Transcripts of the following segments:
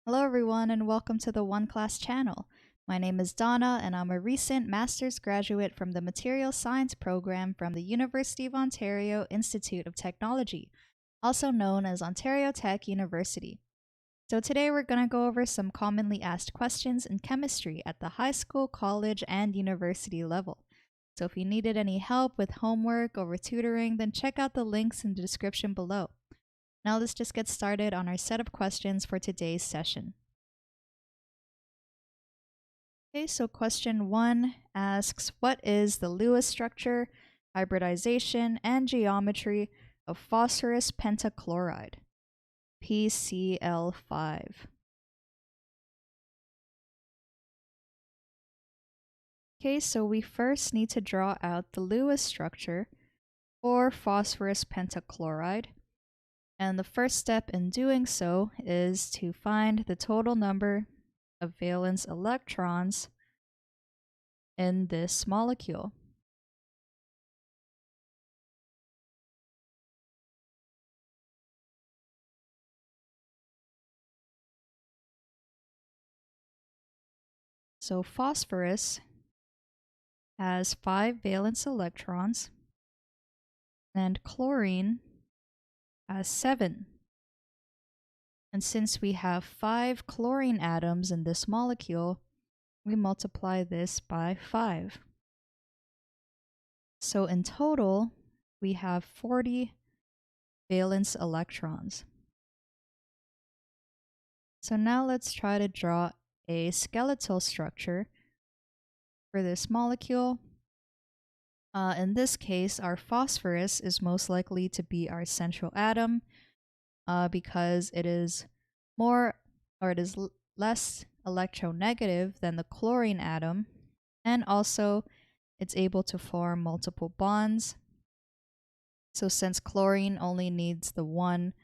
Hello everyone and welcome to the OneClass channel. My name is Donna and I'm a recent master's graduate from the Material Science program from the University of Ontario Institute of Technology, also known as Ontario Tech University. So today we're going to go over some commonly asked questions in chemistry at the high school, college, and university level. So if you needed any help with homework or tutoring, then check out the links in the description below. Now let's just get started on our set of questions for today's session. Okay, so question 1 asks, what is the Lewis structure, hybridization, and geometry of phosphorus pentachloride, PCl5? Okay, so we first need to draw out the Lewis structure for phosphorus pentachloride. And the first step in doing so is to find the total number of valence electrons in this molecule. So phosphorus has 5 valence electrons, and chlorine has 7. And since we have 5 chlorine atoms in this molecule, we multiply this by 5. So in total, we have 40 valence electrons. So now let's try to draw a skeletal structure for this molecule. In this case, our phosphorus is most likely to be our central atom because it is less electronegative than the chlorine atom, and also it's able to form multiple bonds. So since chlorine only needs the one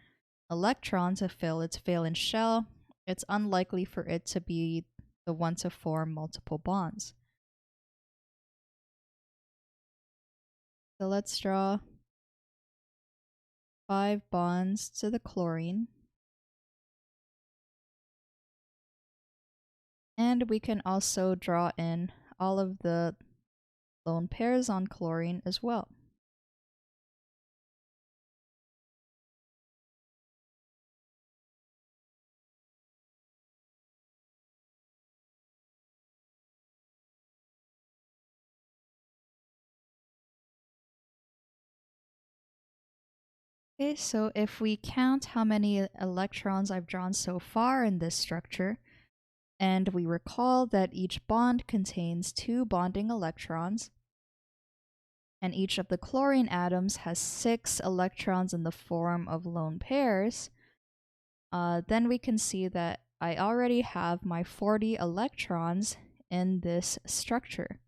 electron to fill its valence shell, it's unlikely for it to be the one to form multiple bonds. So let's draw 5 bonds to the chlorine. And we can also draw in all of the lone pairs on chlorine as well. Okay, so if we count how many electrons I've drawn so far in this structure, and we recall that each bond contains 2 bonding electrons, and each of the chlorine atoms has 6 electrons in the form of lone pairs, then we can see that I already have my 40 electrons in this structure.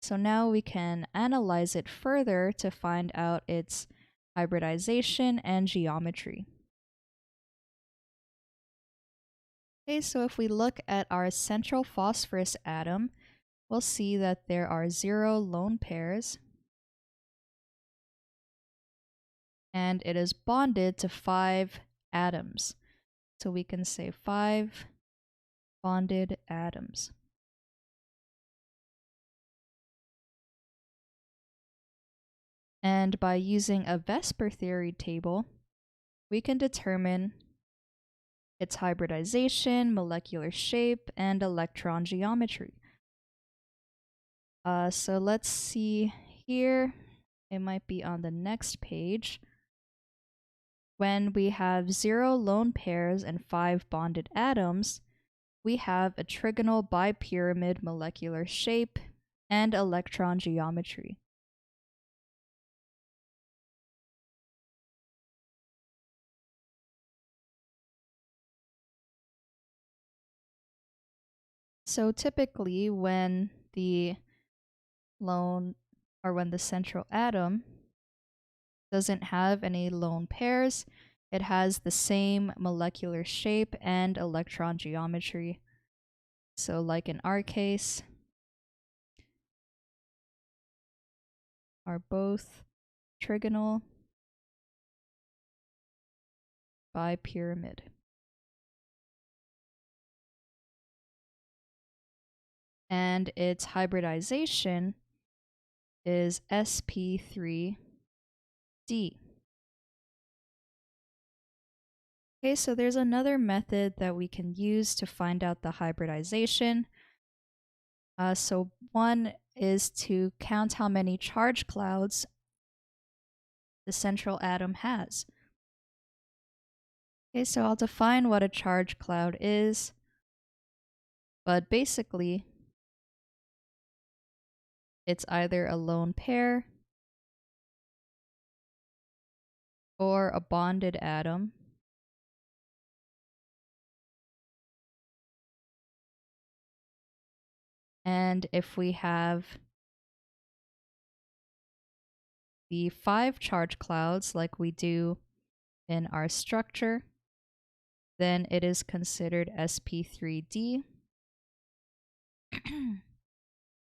So now we can analyze it further to find out its hybridization and geometry. Okay, so if we look at our central phosphorus atom, we'll see that there are 0 lone pairs, and it is bonded to 5 atoms. So we can say 5 bonded atoms. And by using a Vesper theory table, we can determine its hybridization, molecular shape, and electron geometry. So let's see here. It might be on the next page. When we have 0 lone pairs and 5 bonded atoms, we have a trigonal bipyramid molecular shape and electron geometry. So typically when the central atom doesn't have any lone pairs, it has the same molecular shape and electron geometry. So like in our case, are both trigonal bipyramid. and its hybridization is sp3d. Okay, so there's another method that we can use to find out the hybridization. So one is to count how many charge clouds the central atom has. Okay, so I'll define what a charge cloud is, but basically it's either a lone pair or a bonded atom. And if we have the 5 charge clouds like we do in our structure, then it is considered sp3d.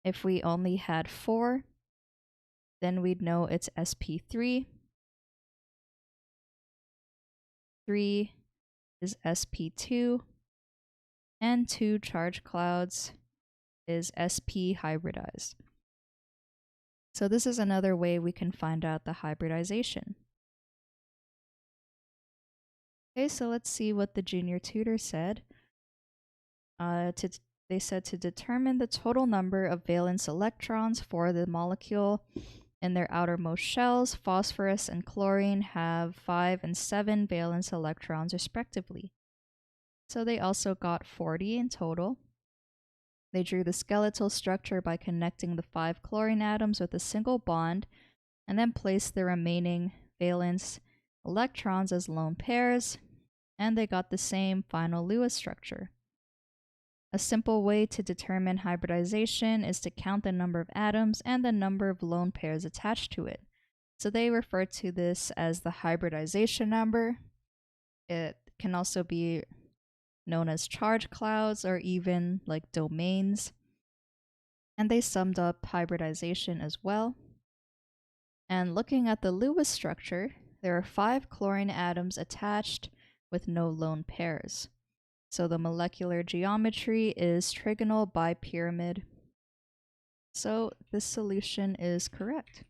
If we only had 4, then we'd know it's sp3. 3 is sp2, and 2 charge clouds is sp hybridized. So this is another way we can find out the hybridization. Okay, so let's see what the junior tutor said. They said to determine the total number of valence electrons for the molecule in their outermost shells, phosphorus and chlorine have 5 and 7 valence electrons respectively. So they also got 40 in total. They drew the skeletal structure by connecting the 5 chlorine atoms with a single bond, and then placed the remaining valence electrons as lone pairs, and they got the same final Lewis structure. A simple way to determine hybridization is to count the number of atoms and the number of lone pairs attached to it. So they refer to this as the hybridization number. It can also be known as charge clouds or even like domains. And they summed up hybridization as well. And looking at the Lewis structure, there are 5 chlorine atoms attached with no lone pairs. So the molecular geometry is trigonal bipyramid. So this solution is correct.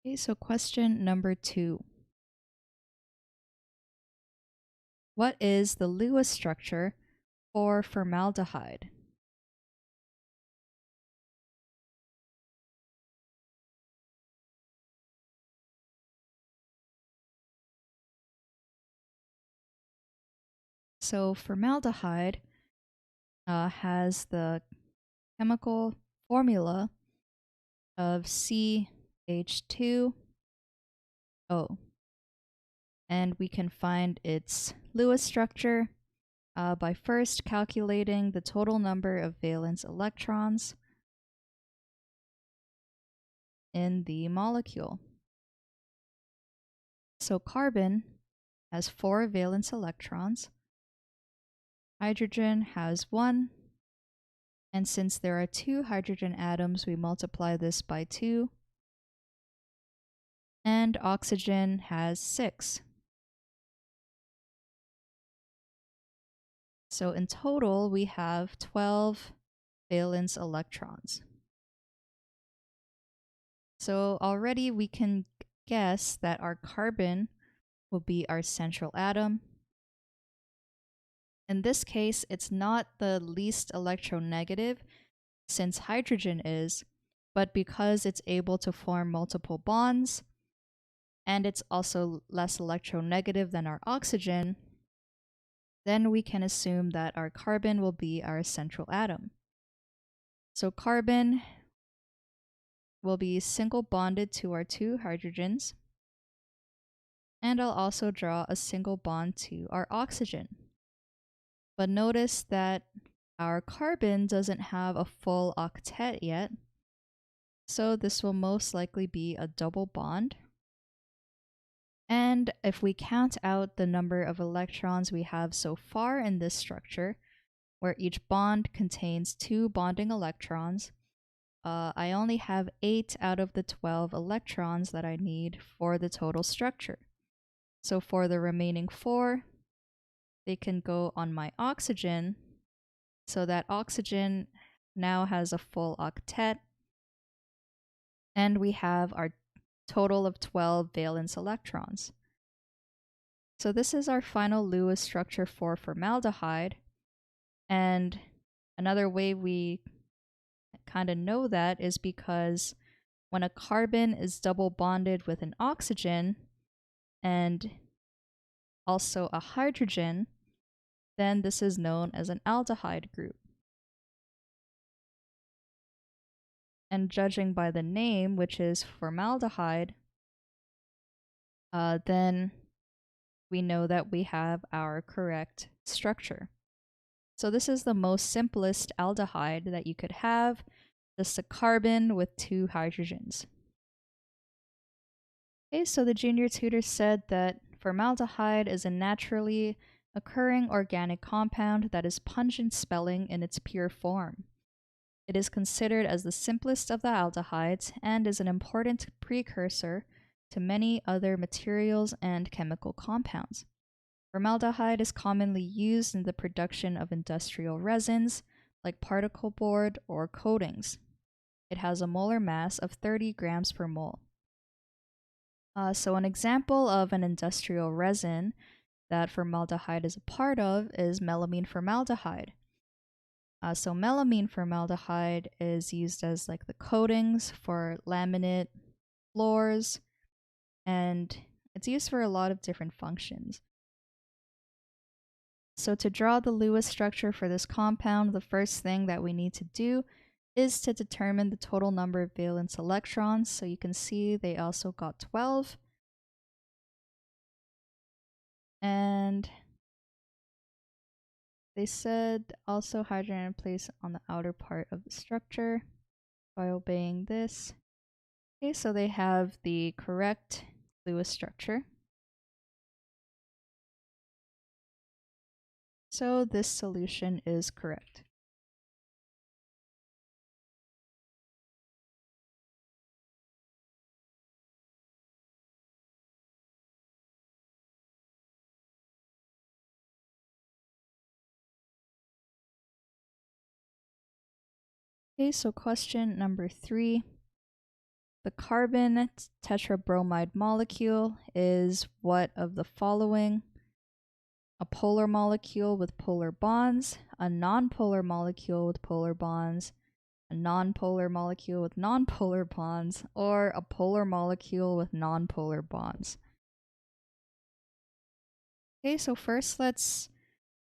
Okay, so question number 2. What is the Lewis structure for formaldehyde? So formaldehyde has the chemical formula of CH2O. And we can find its Lewis structure by first calculating the total number of valence electrons in the molecule. So carbon has 4 valence electrons, hydrogen has 1, and since there are 2 hydrogen atoms, we multiply this by 2, and oxygen has 6. So in total, we have 12 valence electrons. So already we can guess that our carbon will be our central atom. In this case, it's not the least electronegative, since hydrogen is, but because it's able to form multiple bonds, and it's also less electronegative than our oxygen, then we can assume that our carbon will be our central atom. So carbon will be single bonded to our 2 hydrogens, and I'll also draw a single bond to our oxygen. But notice that our carbon doesn't have a full octet yet, so this will most likely be a double bond. And if we count out the number of electrons we have so far in this structure, where each bond contains 2 bonding electrons, I only have 8 out of the 12 electrons that I need for the total structure. So for the remaining 4, they can go on my oxygen, so that oxygen now has a full octet, and we have our total of 12 valence electrons. So this is our final Lewis structure for formaldehyde, and another way we kind of know that is because when a carbon is double bonded with an oxygen and also a hydrogen, then this is known as an aldehyde group. And judging by the name, which is formaldehyde, then we know that we have our correct structure. So this is the most simplest aldehyde that you could have, just a carbon with 2 hydrogens. Okay, so the junior tutor said that formaldehyde is a naturally occurring organic compound that is pungent smelling in its pure form. It is considered as the simplest of the aldehydes and is an important precursor to many other materials and chemical compounds. Formaldehyde is commonly used in the production of industrial resins like particle board or coatings. It has a molar mass of 30 grams per mole. So an example of an industrial resin that formaldehyde is a part of is melamine formaldehyde. So melamine formaldehyde is used as like the coatings for laminate floors, and it's used for a lot of different functions. So to draw the Lewis structure for this compound, the first thing that we need to do is to determine the total number of valence electrons. So you can see they also got 12. And they said also hydrogen in place on the outer part of the structure by obeying this. Okay, so they have the correct Lewis structure. So this solution is correct. Okay, so question number 3. The carbon tetrabromide molecule is what of the following? A polar molecule with polar bonds, a nonpolar molecule with polar bonds, a nonpolar molecule with nonpolar bonds, or a polar molecule with nonpolar bonds. Okay, so first let's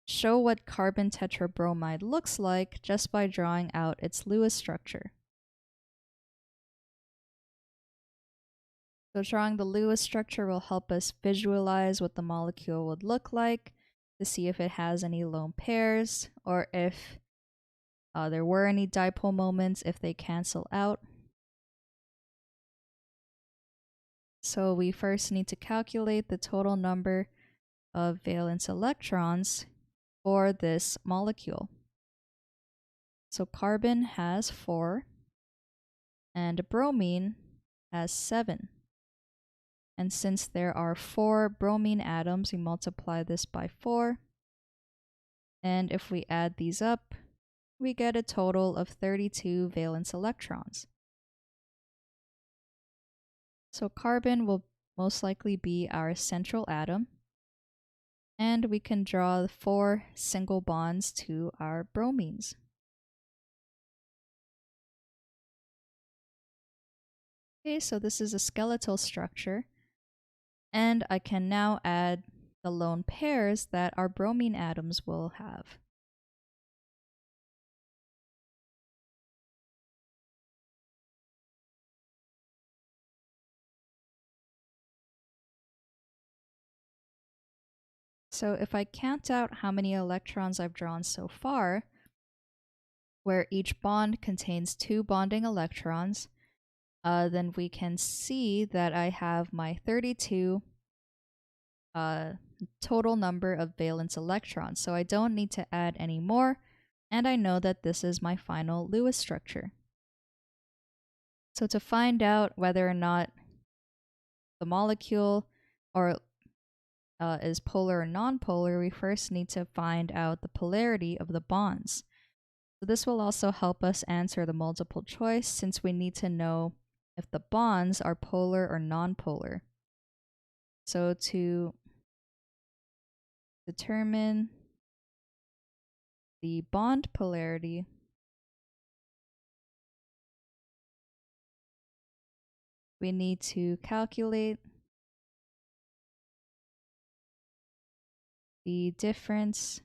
show what carbon tetrabromide looks like just by drawing out its Lewis structure. So drawing the Lewis structure will help us visualize what the molecule would look like to see if it has any lone pairs or if there were any dipole moments, if they cancel out. So we first need to calculate the total number of valence electrons for this molecule. So carbon has 4 and bromine has 7. And since there are 4 bromine atoms, we multiply this by 4. And if we add these up, we get a total of 32 valence electrons. So carbon will most likely be our central atom. And we can draw 4 single bonds to our bromines. Okay, so this is a skeletal structure. And I can now add the lone pairs that our bromine atoms will have. So if I count out how many electrons I've drawn so far, where each bond contains 2 bonding electrons, then we can see that I have my 32 total number of valence electrons. So I don't need to add any more. And I know that this is my final Lewis structure. So to find out whether or not the molecule or is polar or nonpolar, we first need to find out the polarity of the bonds. So this will also help us answer the multiple choice, since we need to know if the bonds are polar or nonpolar. So to determine the bond polarity, we need to calculate the difference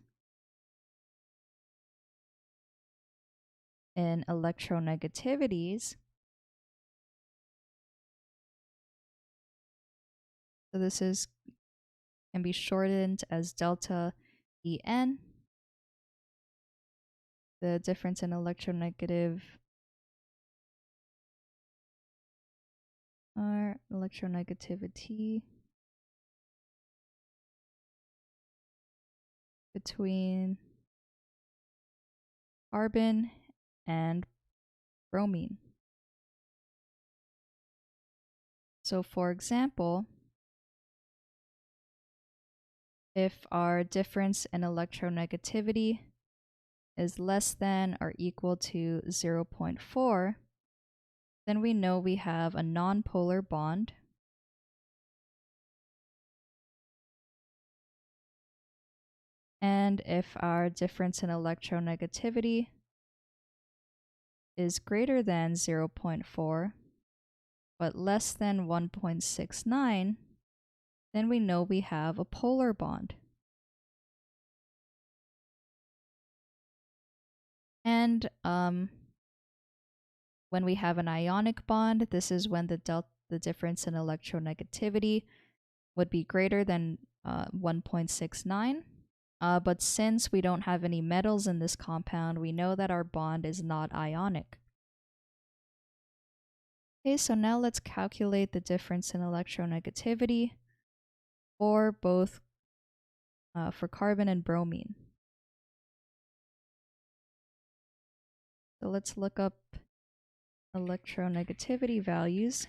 in electronegativities. So this can be shortened as delta En. The difference in electronegativity between carbon and bromine. So for example, if our difference in electronegativity is less than or equal to 0.4, then we know we have a nonpolar bond. And if our difference in electronegativity is greater than 0.4, but less than 1.69, then we know we have a polar bond. And when we have an ionic bond, this is when the difference in electronegativity would be greater than 1.69. But since we don't have any metals in this compound, we know that our bond is not ionic. Okay, so now let's calculate the difference in electronegativity for both for carbon and bromine. So let's look up electronegativity values.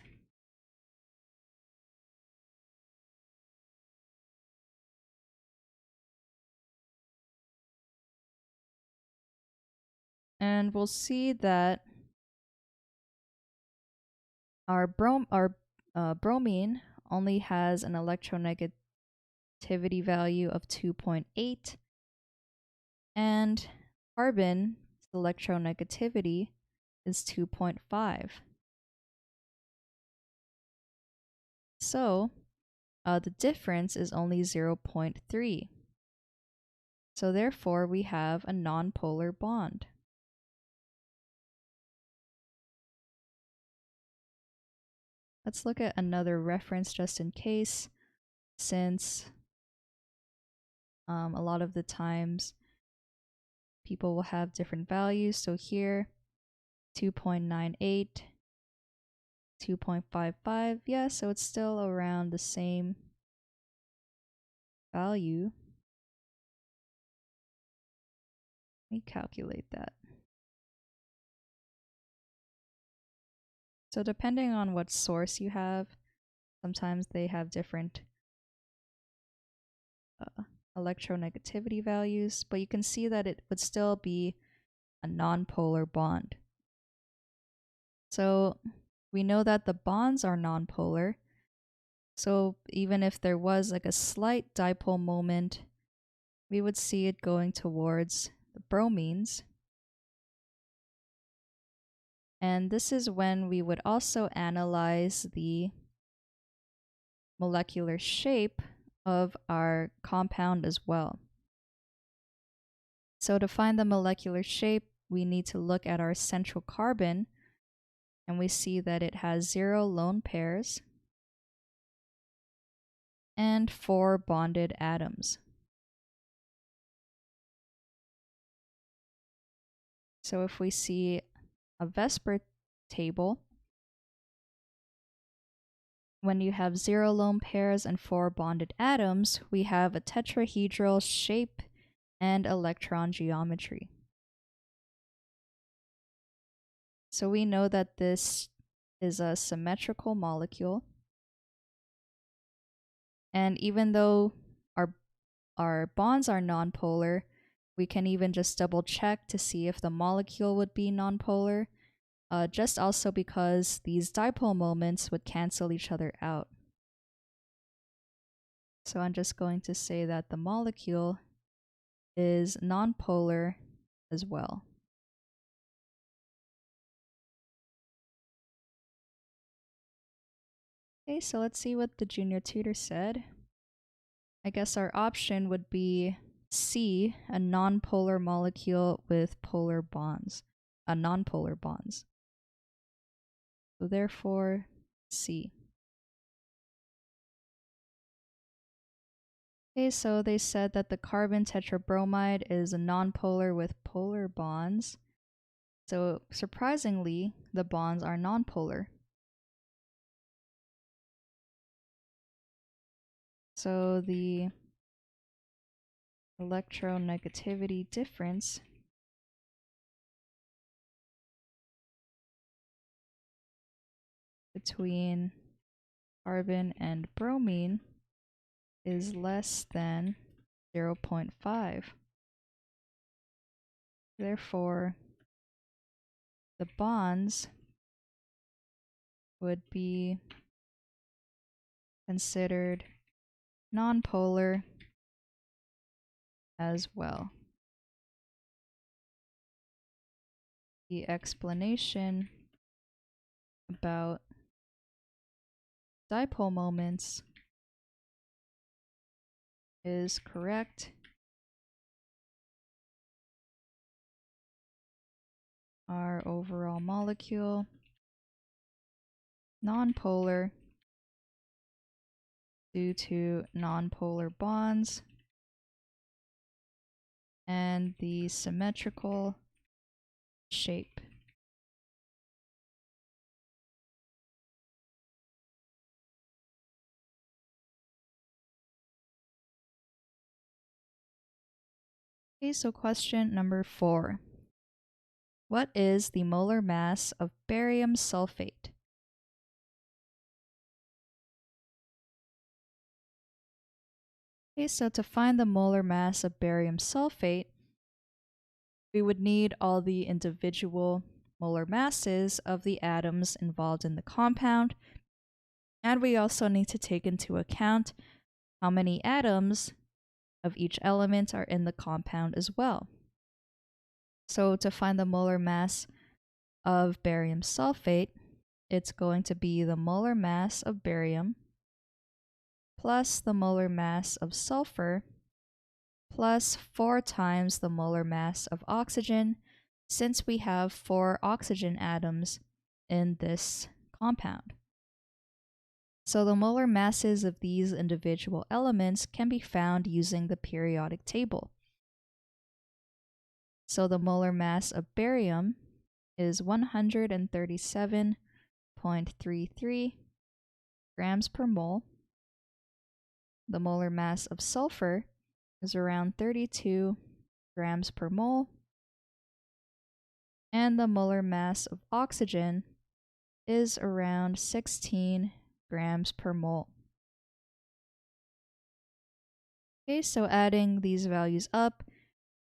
And we'll see that our bromine only has an electronegativity value of 2.8, and carbon's electronegativity is 2.5. So the difference is only 0.3. So therefore, we have a nonpolar bond. Let's look at another reference just in case, since a lot of the times people will have different values. So here, 2.98, 2.55, yeah, so it's still around the same value. Let me calculate that. So depending on what source you have, sometimes they have different electronegativity values, but you can see that it would still be a nonpolar bond. So we know that the bonds are nonpolar. So even if there was like a slight dipole moment, we would see it going towards the bromines. And this is when we would also analyze the molecular shape of our compound as well. So to find the molecular shape, we need to look at our central carbon, and we see that it has 0 lone pairs and 4 bonded atoms. So if we see a VSEPR table, when you have 0 lone pairs and 4 bonded atoms, we have a tetrahedral shape and electron geometry. So we know that this is a symmetrical molecule. And even though our bonds are nonpolar, we can even just double check to see if the molecule would be nonpolar, just also because these dipole moments would cancel each other out. So I'm just going to say that the molecule is nonpolar as well. Okay, so let's see what the junior tutor said. I guess our option would be C, a nonpolar molecule with polar bonds, nonpolar bonds. So therefore, C. Okay, so they said that the carbon tetrabromide is a nonpolar with polar bonds. So surprisingly, the bonds are nonpolar. So the electronegativity difference between carbon and bromine is less than 0.5. Therefore, the bonds would be considered nonpolar as well. The explanation about dipole moments is correct. Our overall molecule, nonpolar due to nonpolar bonds and the symmetrical shape. Okay, so question number 4. What is the molar mass of barium sulfate? Okay, so to find the molar mass of barium sulfate, we would need all the individual molar masses of the atoms involved in the compound, and we also need to take into account how many atoms of each element are in the compound as well. So to find the molar mass of barium sulfate, it's going to be the molar mass of barium plus the molar mass of sulfur plus 4 times the molar mass of oxygen, since we have 4 oxygen atoms in this compound. So the molar masses of these individual elements can be found using the periodic table. So the molar mass of barium is 137.33 grams per mole. The molar mass of sulfur is around 32 grams per mole. And the molar mass of oxygen is around 16 grams per mole. Okay, so adding these values up,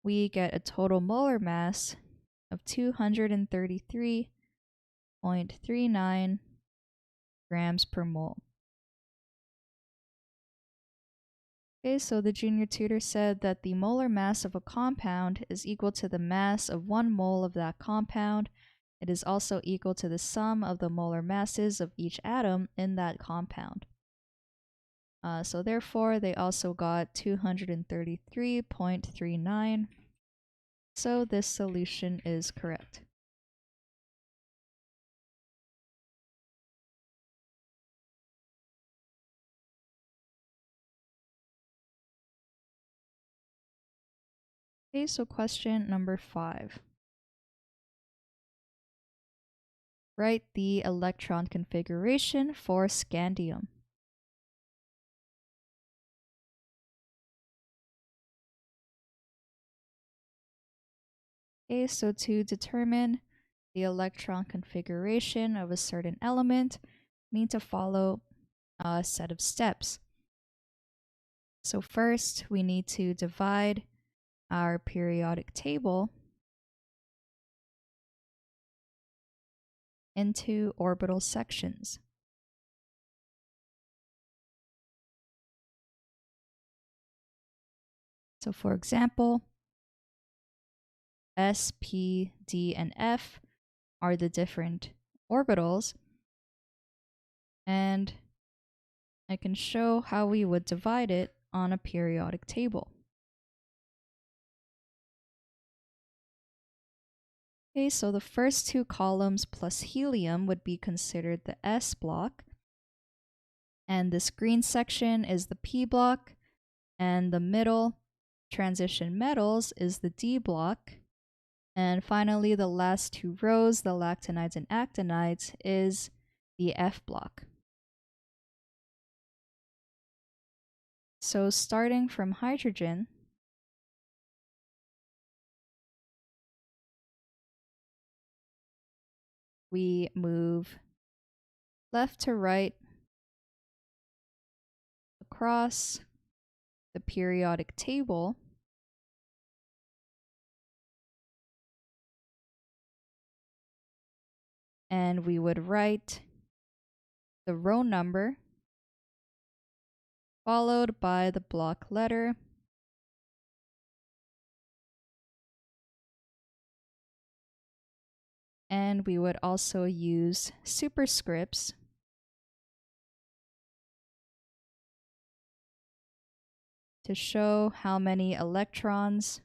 we get a total molar mass of 233.39 grams per mole. Okay, so the junior tutor said that the molar mass of a compound is equal to the mass of 1 mole of that compound. It is also equal to the sum of the molar masses of each atom in that compound. So therefore, they also got 233.39. So this solution is correct. Okay, so question number 5. Write the electron configuration for scandium. Okay, so to determine the electron configuration of a certain element, we need to follow a set of steps. So first, we need to divide our periodic table into orbital sections. So for example, S, P, D, and F are the different orbitals, and I can show how we would divide it on a periodic table. Okay, so the first two columns plus helium would be considered the S block, and this green section is the P block, and the middle transition metals is the D block, and finally the last two rows, the lactanides and actinides, is the F block. So starting from hydrogen, we move left to right across the periodic table, and we would write the row number followed by the block letter, and we would also use superscripts to show how many electrons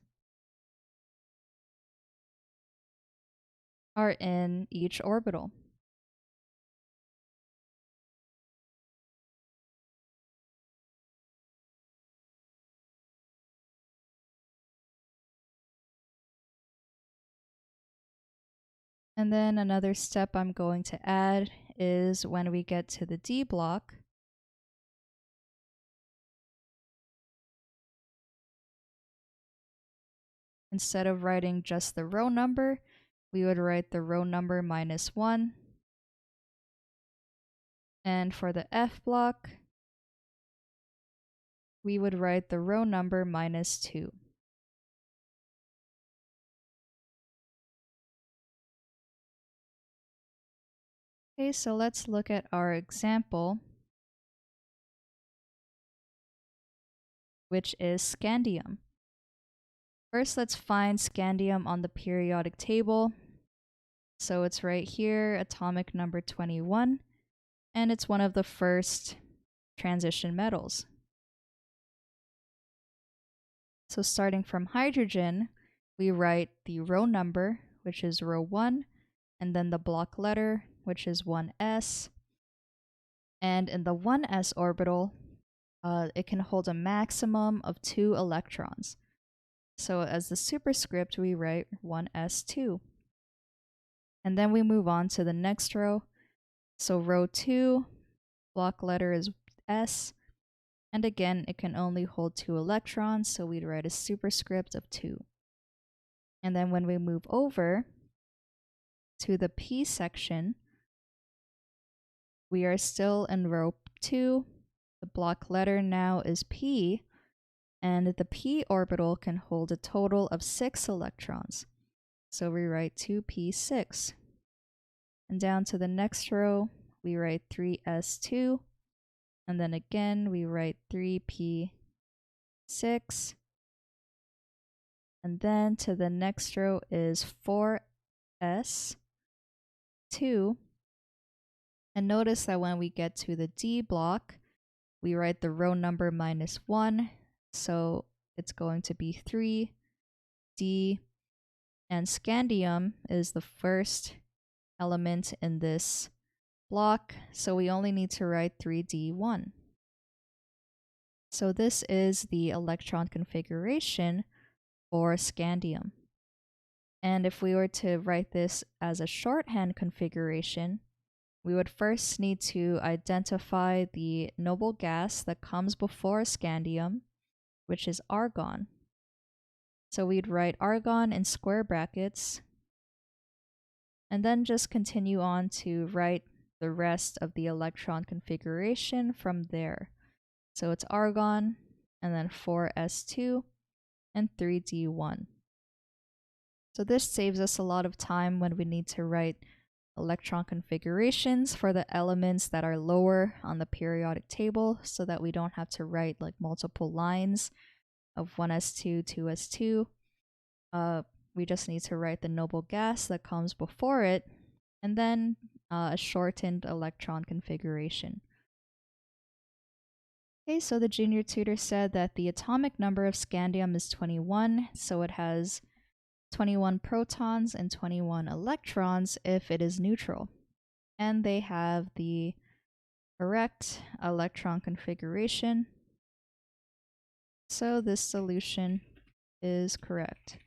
are in each orbital. And then another step I'm going to add is when we get to the D block, instead of writing just the row number, we would write the row number -1. And for the F block, we would write the row number -2. Okay, so let's look at our example, which is scandium. First, let's find scandium on the periodic table. So it's right here, atomic number 21, and it's one of the first transition metals. So starting from hydrogen, we write the row number, which is row 1, and then the block letter, which is 1s. And in the 1s orbital, it can hold a maximum of 2 electrons. So as the superscript, we write 1s2. And then we move on to the next row. So row 2, block letter is S. And again, it can only hold 2 electrons, so we'd write a superscript of 2. And then when we move over to the P section, we are still in row 2. The block letter now is P, and the P orbital can hold a total of 6 electrons. So we write 2p6. And down to the next row, we write 3s2. And then again, we write 3p6. And then to the next row is 4s2. And notice that when we get to the D block, we write the row number -1. So it's going to be 3d. And scandium is the first element in this block, so we only need to write 3d1. So this is the electron configuration for scandium. And if we were to write this as a shorthand configuration, we would first need to identify the noble gas that comes before scandium, which is argon. So we'd write argon in square brackets, and then just continue on to write the rest of the electron configuration from there. So it's argon, and then 4s2, and 3d1. So this saves us a lot of time when we need to write electron configurations for the elements that are lower on the periodic table, so that we don't have to write like multiple lines of 1s2, 2s2. We just need to write the noble gas that comes before it, and then a shortened electron configuration. Okay, so the junior tutor said that the atomic number of scandium is 21, so it has 21 protons and 21 electrons if it is neutral. And they have the correct electron configuration. So this solution is correct.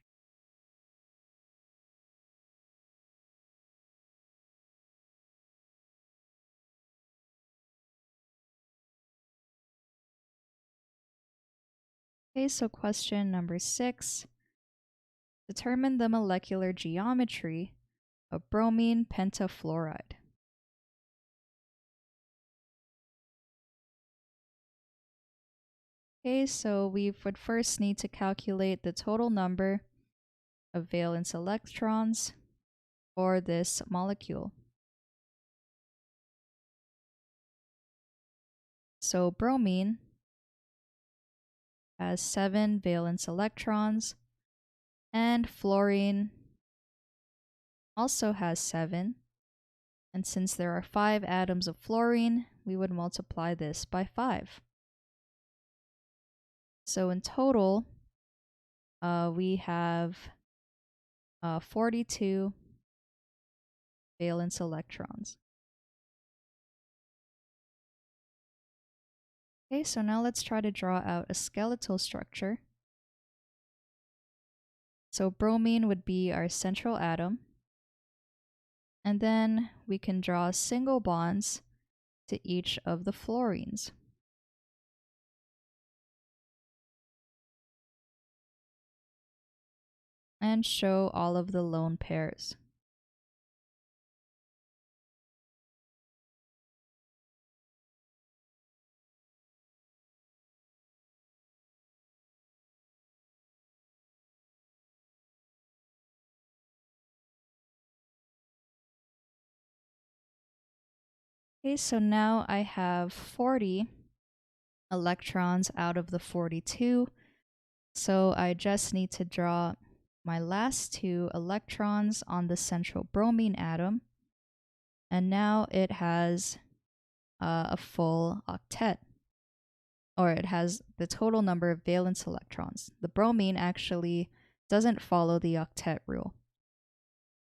Okay, so question number 6. Determine the molecular geometry of bromine pentafluoride. Okay, so we would first need to calculate the total number of valence electrons for this molecule. So bromine has 7 valence electrons, and fluorine also has 7. And since there are 5 atoms of fluorine, we would multiply this by 5. So in total, we have 42 valence electrons. Okay, so now let's try to draw out a skeletal structure. So bromine would be our central atom. And then we can draw single bonds to each of the fluorines. And show all of the lone pairs. Okay, so now I have 40 electrons out of the 42. So I just need to draw my last 2 electrons on the central bromine atom. And now it has a full octet. Or it has the total number of valence electrons. The bromine actually doesn't follow the octet rule,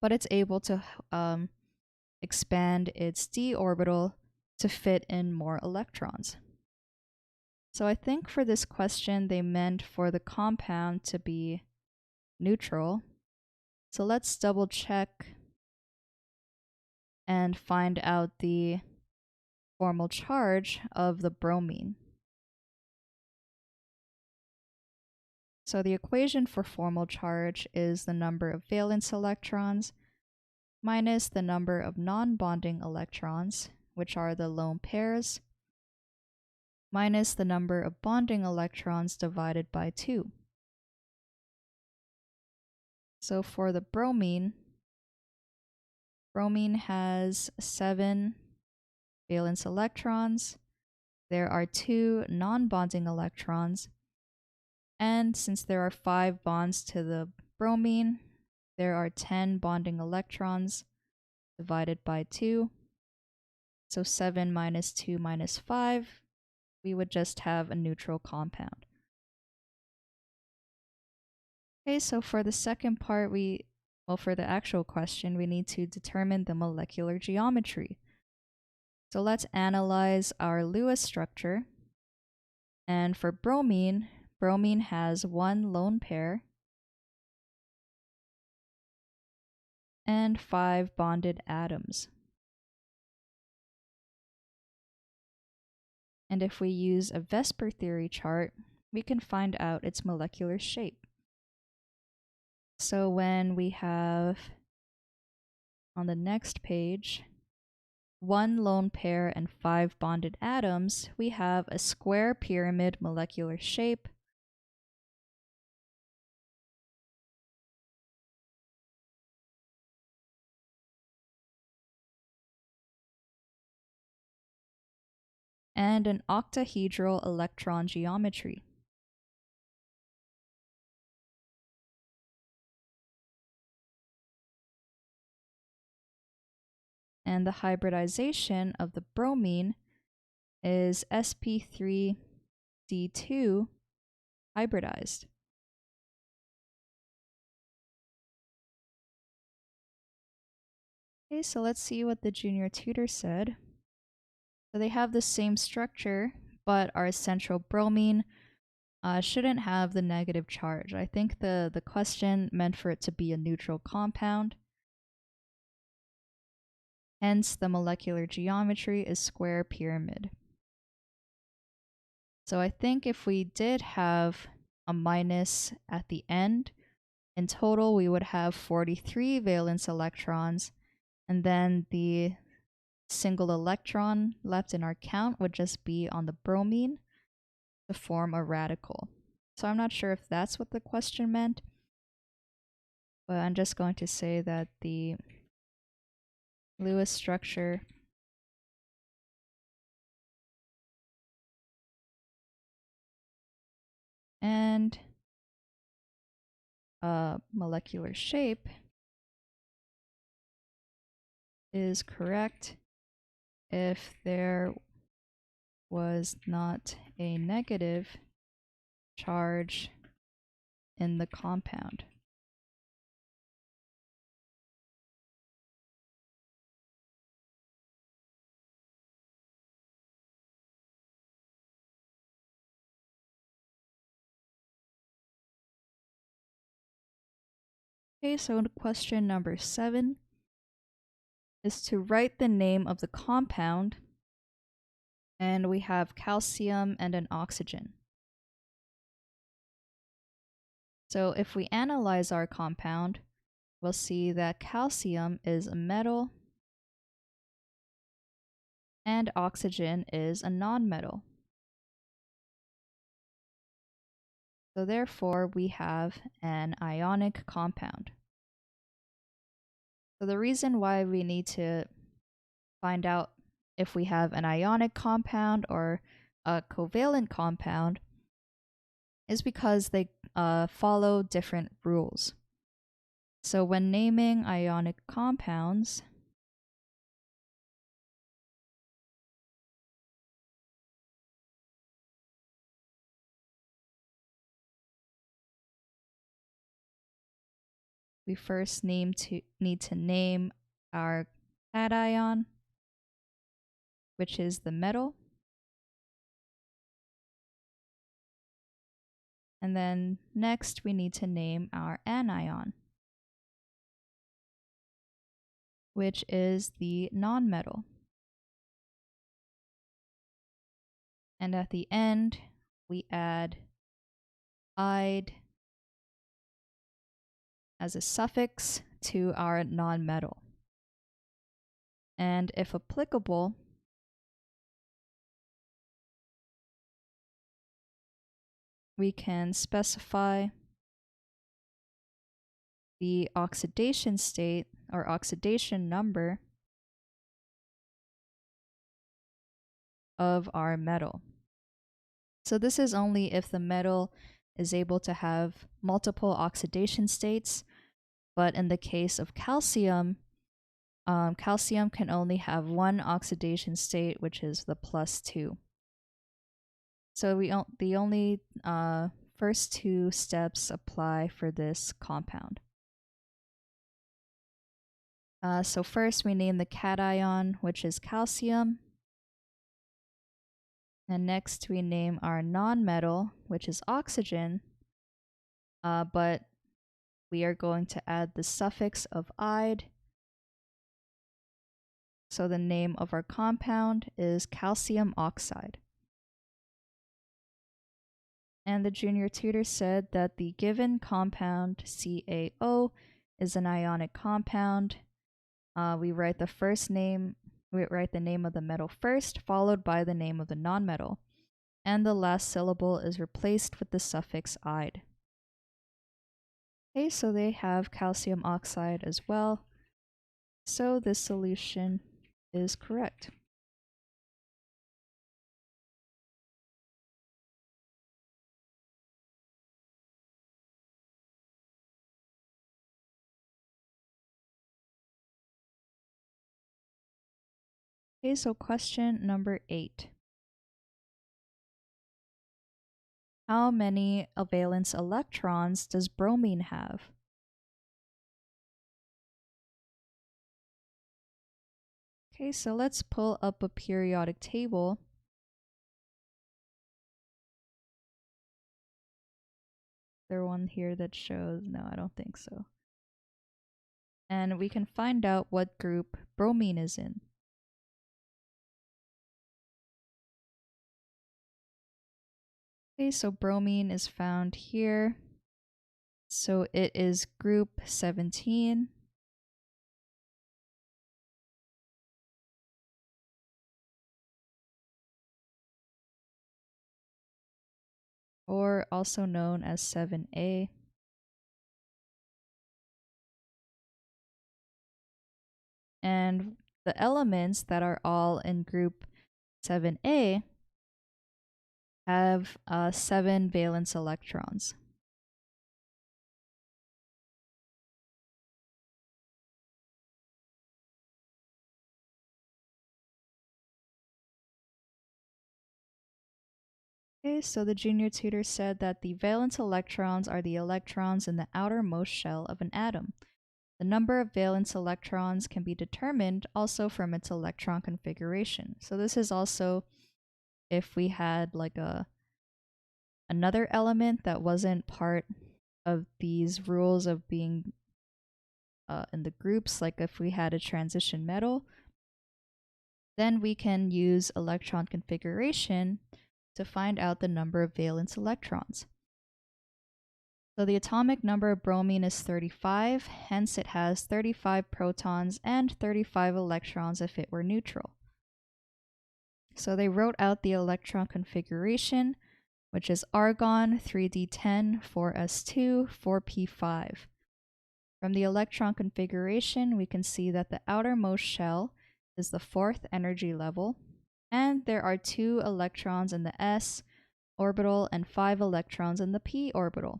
but it's able to expand its d orbital to fit in more electrons. So I think for this question, they meant for the compound to be neutral. So let's double check and find out the formal charge of the bromine. So the equation for formal charge is the number of valence electrons minus the number of non-bonding electrons, which are the lone pairs, minus the number of bonding electrons divided by 2. So for the bromine has 7 valence electrons. There are 2 non-bonding electrons. And since there are 5 bonds to the bromine, there are 10 bonding electrons divided by 2. So 7 minus 2 minus 5, we would just have a neutral compound. Okay, so for the second part, for the actual question, we need to determine the molecular geometry. So let's analyze our Lewis structure. And for bromine has 1 lone pair and 5 bonded atoms. And if we use a Vesper theory chart, we can find out its molecular shape. So when we have on the next page, 1 lone pair and 5 bonded atoms, we have a square pyramid molecular shape. And an octahedral electron geometry. And the hybridization of the bromine is sp3d2 hybridized. Okay, so let's see what the junior tutor said. So they have the same structure, but our central bromine shouldn't have the negative charge. I think the question meant for it to be a neutral compound. Hence, the molecular geometry is square pyramid. So I think if we did have a minus at the end, in total we would have 43 valence electrons, and then the single electron left in our count would just be on the bromine to form a radical. So I'm not sure if that's what the question meant, but I'm just going to say that the Lewis structure and molecular shape is correct if there was not a negative charge in the compound. Okay, so question number 7 is to write the name of the compound, and we have calcium and an oxygen. So if we analyze our compound, we'll see that calcium is a metal and oxygen is a nonmetal. So therefore, we have an ionic compound. So the reason why we need to find out if we have an ionic compound or a covalent compound is because they follow different rules. So when naming ionic compounds, we first need to name our cation, which is the metal. And then next we need to name our anion, which is the nonmetal. And at the end, we add "-ide" as a suffix to our nonmetal. And if applicable, we can specify the oxidation state or oxidation number of our metal. So this is only if the metal is able to have multiple oxidation states, but in the case of calcium, calcium can only have one oxidation state, which is the +2. So the only first two steps apply for this compound. So first we name the cation, which is calcium. And next we name our nonmetal, which is oxygen. But we are going to add the suffix of "-ide. So the name of our compound is calcium oxide. And the junior tutor said that the given compound CaO is an ionic compound we write the name of the metal first, followed by the name of the nonmetal, and the last syllable is replaced with the suffix "ide." Okay, so they have calcium oxide as well. So this solution is correct. Okay, so question number 8. How many valence electrons does bromine have? Okay, so let's pull up a periodic table. Is there one here that shows? No, I don't think so. And we can find out what group bromine is in. Okay, so bromine is found here. So it is group 17. Or also known as 7A. And the elements that are all in group 7A have 7 valence electrons. Okay, so the junior tutor said that the valence electrons are the electrons in the outermost shell of an atom. The number of valence electrons can be determined also from its electron configuration. So this is also if we had like another element that wasn't part of these rules of being in the groups, like if we had a transition metal, then we can use electron configuration to find out the number of valence electrons. So the atomic number of bromine is 35, hence it has 35 protons and 35 electrons if it were neutral. So they wrote out the electron configuration, which is argon 3d10, 4s2, 4p5. From the electron configuration, we can see that the outermost shell is the 4th energy level, and there are 2 electrons in the s orbital and 5 electrons in the p orbital.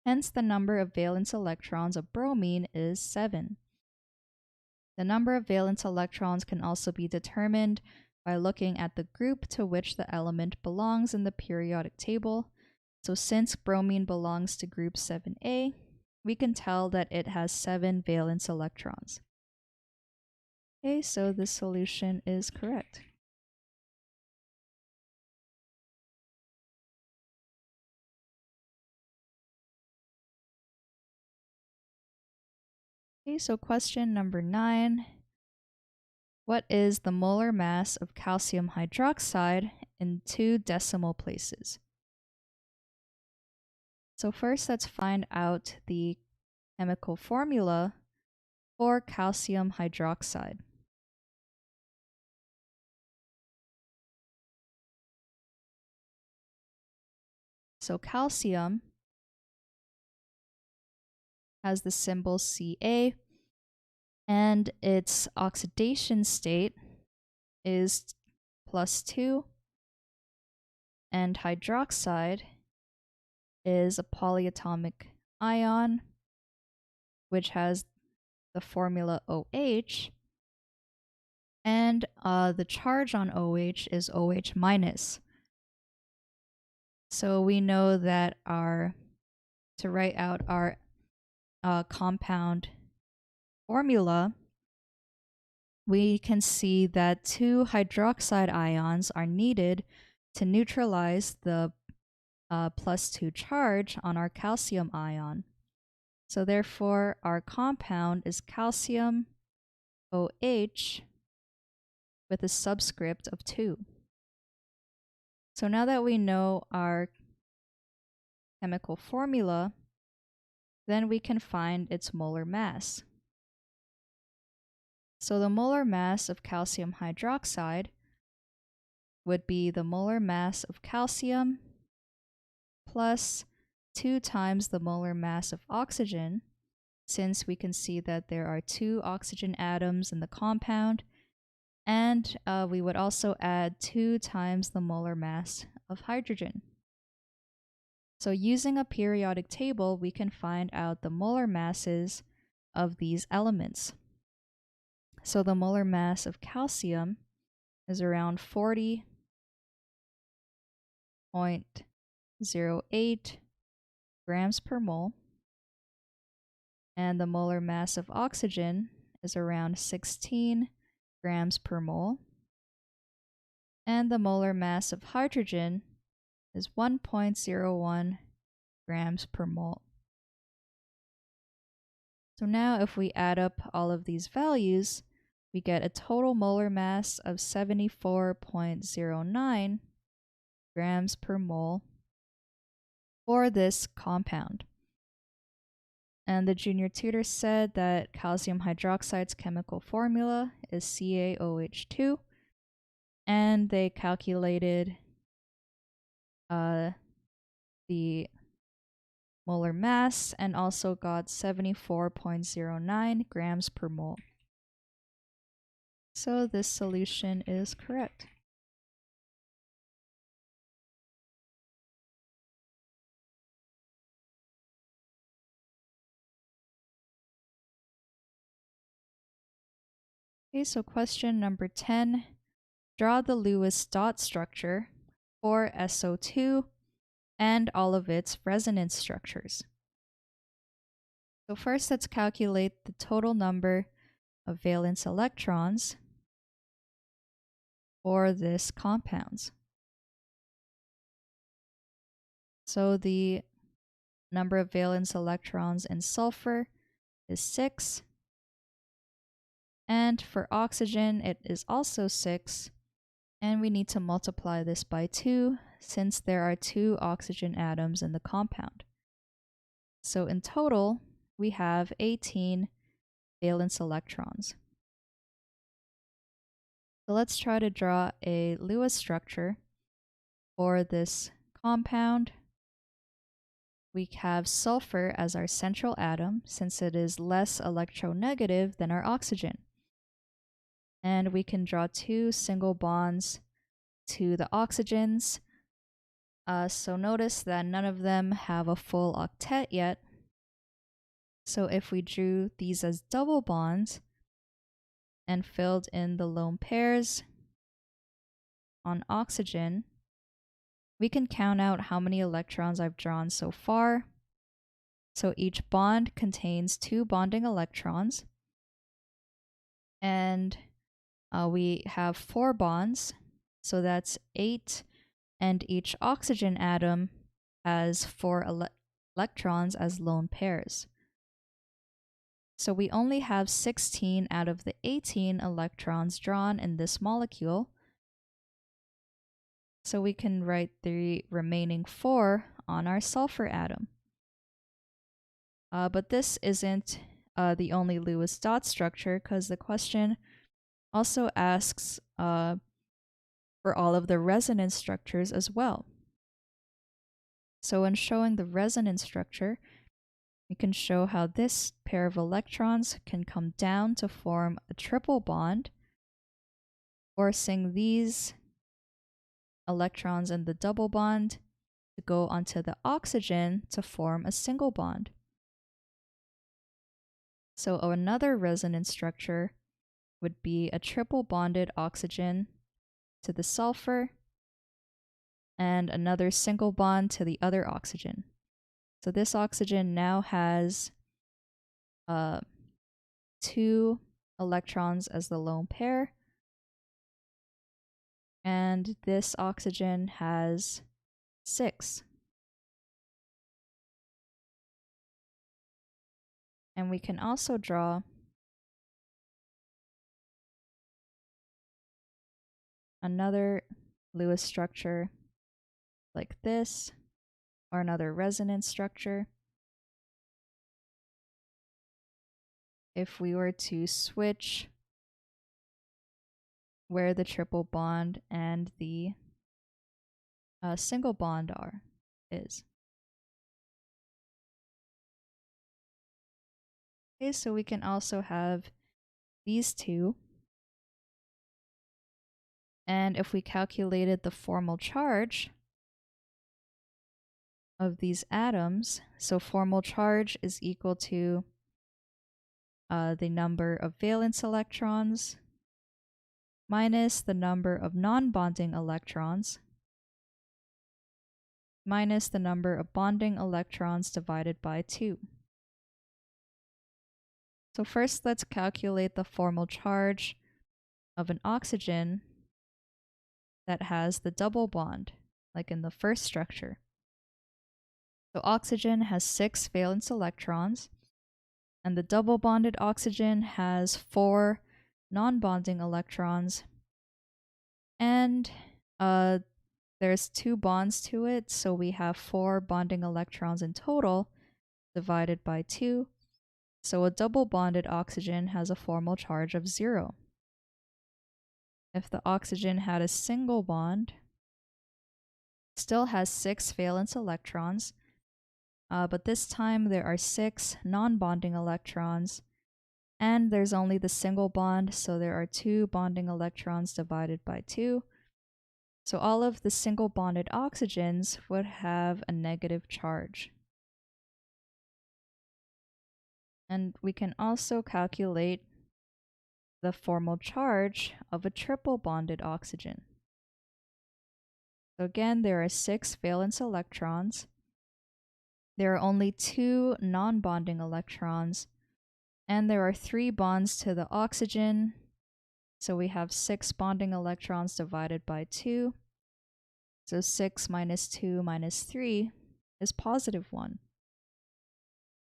Hence, the number of valence electrons of bromine is 7. The number of valence electrons can also be determined by looking at the group to which the element belongs in the periodic table. So since bromine belongs to group 7A, we can tell that it has 7 valence electrons. Okay, so this solution is correct. Okay, so question number 9. What is the molar mass of calcium hydroxide in 2 decimal places? So first, let's find out the chemical formula for calcium hydroxide. So calcium has the symbol Ca, and its oxidation state is +2, and hydroxide is a polyatomic ion, which has the formula OH, and the charge on OH is OH minus. So we know that to write out our compound formula, we can see that 2 hydroxide ions are needed to neutralize the +2 charge on our calcium ion. So therefore, our compound is calcium OH with a subscript of 2. So now that we know our chemical formula, then we can find its molar mass. So the molar mass of calcium hydroxide would be the molar mass of calcium plus 2 times the molar mass of oxygen, since we can see that there are 2 oxygen atoms in the compound, and we would also add 2 times the molar mass of hydrogen. So using a periodic table, we can find out the molar masses of these elements. So the molar mass of calcium is around 40.08 grams per mole, and the molar mass of oxygen is around 16 grams per mole, and the molar mass of hydrogen is 1.01 grams per mole. So now if we add up all of these values, we get a total molar mass of 74.09 grams per mole for this compound. And the junior tutor said that calcium hydroxide's chemical formula is CaOH2, and they calculated the molar mass and also got 74.09 grams per mole. So this solution is correct. Okay, so question number 10. Draw the Lewis dot structure for SO2 and all of its resonance structures. So first, let's calculate the total number of valence electrons for this compound. So the number of valence electrons in sulfur is 6. And for oxygen, it is also 6. And we need to multiply this by 2 since there are 2 oxygen atoms in the compound. So in total, we have 18 valence electrons. So let's try to draw a Lewis structure for this compound. We have sulfur as our central atom since it is less electronegative than our oxygen. And we can draw 2 single bonds to the oxygens. So notice that none of them have a full octet yet. So if we drew these as double bonds and filled in the lone pairs on oxygen, we can count out how many electrons I've drawn so far. So each bond contains 2 bonding electrons. And we have 4 bonds, so that's 8, and each oxygen atom has 4 electrons as lone pairs. So we only have 16 out of the 18 electrons drawn in this molecule. So we can write the remaining 4 on our sulfur atom. But this isn't the only Lewis dot structure, because the question also asks for all of the resonance structures as well. So when showing the resonance structure, we can show how this pair of electrons can come down to form a triple bond, forcing these electrons in the double bond to go onto the oxygen to form a single bond. So another resonance structure would be a triple bonded oxygen to the sulfur and another single bond to the other oxygen. So this oxygen now has 2 electrons as the lone pair, and this oxygen has 6. And we can also draw another Lewis structure like this, or another resonance structure. If we were to switch where the triple bond and the single bond is. Okay, so we can also have these two. And if we calculated the formal charge of these atoms, so formal charge is equal to the number of valence electrons minus the number of non-bonding electrons minus the number of bonding electrons divided by 2. So first, let's calculate the formal charge of an oxygen that has the double bond, like in the first structure. So oxygen has 6 valence electrons, and the double bonded oxygen has 4 non-bonding electrons, and there's 2 bonds to it, so we have 4 bonding electrons in total divided by 2. So a double bonded oxygen has a formal charge of 0. If the oxygen had a single bond, still has 6 valence electrons, but this time there are 6 non-bonding electrons, and there's only the single bond, so there are 2 bonding electrons divided by 2. So all of the single bonded oxygens would have a negative charge. And we can also calculate the formal charge of a triple bonded oxygen. So again, there are 6 valence electrons. There are only 2 non-bonding electrons, and there are 3 bonds to the oxygen. So we have 6 bonding electrons divided by 2. So 6 minus 2 minus 3 is positive 1.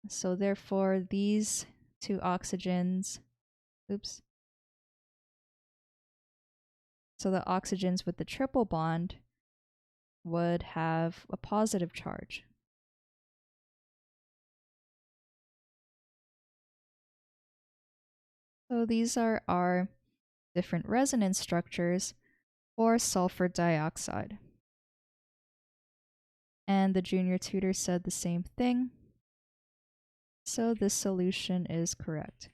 So therefore, these 2 oxygens, so the oxygens with the triple bond would have a positive charge. So these are our different resonance structures for sulfur dioxide. And the junior tutor said the same thing. So this solution is correct.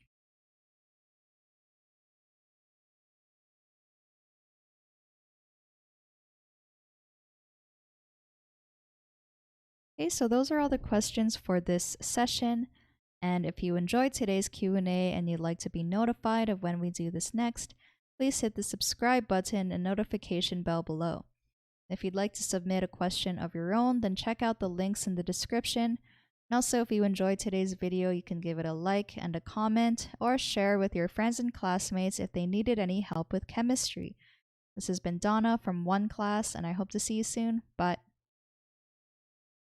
Okay, so those are all the questions for this session. And if you enjoyed today's Q&A and you'd like to be notified of when we do this next, please hit the subscribe button and notification bell below. If you'd like to submit a question of your own, then check out the links in the description. And also, if you enjoyed today's video, you can give it a like and a comment, or share with your friends and classmates if they needed any help with chemistry. This has been Donna from OneClass, and I hope to see you soon. Bye.